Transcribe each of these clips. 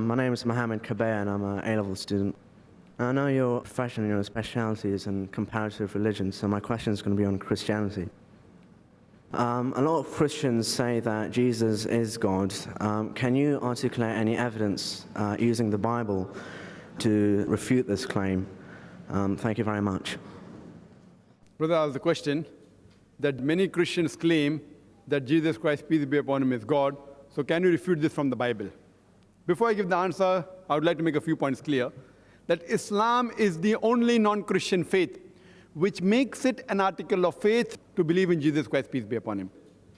My name is Mohammad Kaba'an I'm an A-level student. I know your profession, your specialty is in comparative religion, so my question is going to be on Christianity. A lot of Christians say that Jesus is God. Can you articulate any evidence using the Bible to refute this claim? Thank you very much. Brother asked the question that many Christians claim that Jesus Christ, peace be upon him, is God. So can you refute this from the Bible? Before I give the answer, I would like to make a few points clear. That Islam is the only non-Christian faith which makes it an article of faith to believe in Jesus Christ, peace be upon him.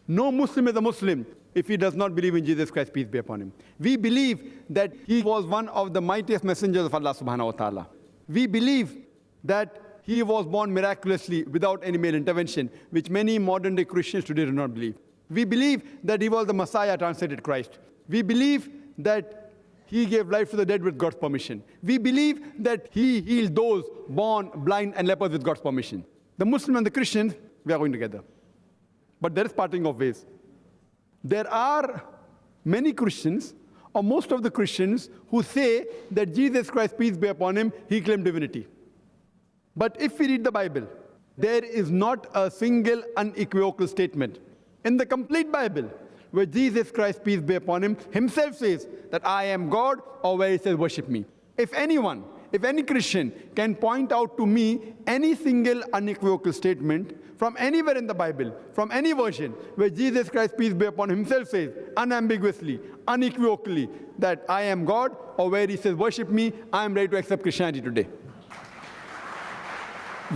No Muslim is a Muslim if he does not believe in Jesus Christ, peace be upon him. We believe that he was one of the mightiest messengers of Allah subhanahu wa ta'ala. We believe that he was born miraculously without any male intervention, which many modern-day Christians today do not believe. We believe that he was the Messiah, translated Christ. We believe that he gave life to the dead with God's permission. We believe that he healed those born blind and lepers with God's permission. The Muslim and the Christians, we are going together. But there is parting of ways. There are many Christians, or most of the Christians, who say that Jesus Christ, peace be upon him, he claimed divinity. But if we read the Bible, there is not a single unequivocal statement in the complete Bible where Jesus Christ, peace be upon him, himself says that I am God, or where he says worship me. If anyone, if any Christian can point out to me any single unequivocal statement from anywhere in the Bible, from any version, where Jesus Christ, peace be upon him, himself says unambiguously, unequivocally that I am God, or where he says worship me, I am ready to accept Christianity today.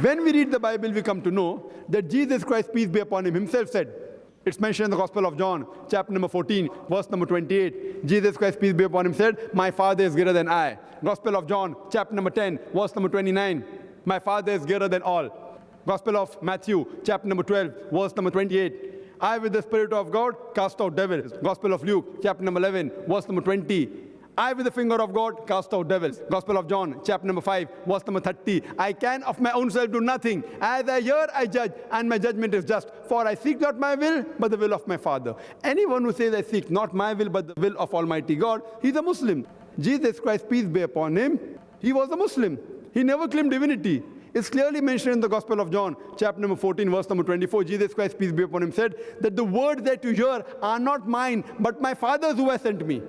When we read the Bible, we come to know that Jesus Christ, peace be upon him, himself said, it's mentioned in the Gospel of John, chapter number 14, verse number 28. Jesus Christ, peace be upon him, said, my Father is greater than I. Gospel of John, chapter number 10, verse number 29. My Father is greater than all. Gospel of Matthew, chapter number 12, verse number 28. I, with the Spirit of God, cast out devils. Gospel of Luke, chapter number 11, verse number 20. I, with the finger of God, cast out devils. Gospel of John, chapter number 5, verse number 30. I can of my own self do nothing. As I hear, I judge, and my judgment is just. For I seek not my will, but the will of my Father. Anyone who says, I seek not my will, but the will of Almighty God, he's a Muslim. Jesus Christ, peace be upon him, he was a Muslim. He never claimed divinity. It's clearly mentioned in the Gospel of John, chapter number 14, verse number 24. Jesus Christ, peace be upon him, said that the words that you hear are not mine, but my Father's who has sent me.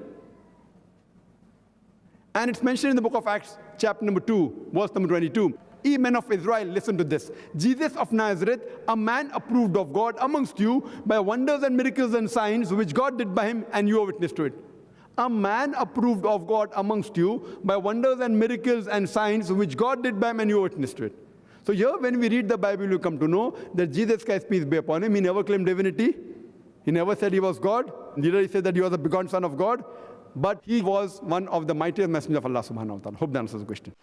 And it's mentioned in the book of Acts, chapter number 2, verse number 22. Ye men of Israel, listen to this. Jesus of Nazareth, a man approved of God amongst you by wonders and miracles and signs which God did by him, and you are witness to it. A man approved of God amongst you by wonders and miracles and signs which God did by him, and you are witness to it. So here, when we read the Bible, you come to know that Jesus Christ, peace be upon him, he never claimed divinity. He never said he was God. Neither he said that he was a begotten son of God. But he was one of the mightiest messengers of Allah subhanahu wa ta'ala. Hope that answers the question.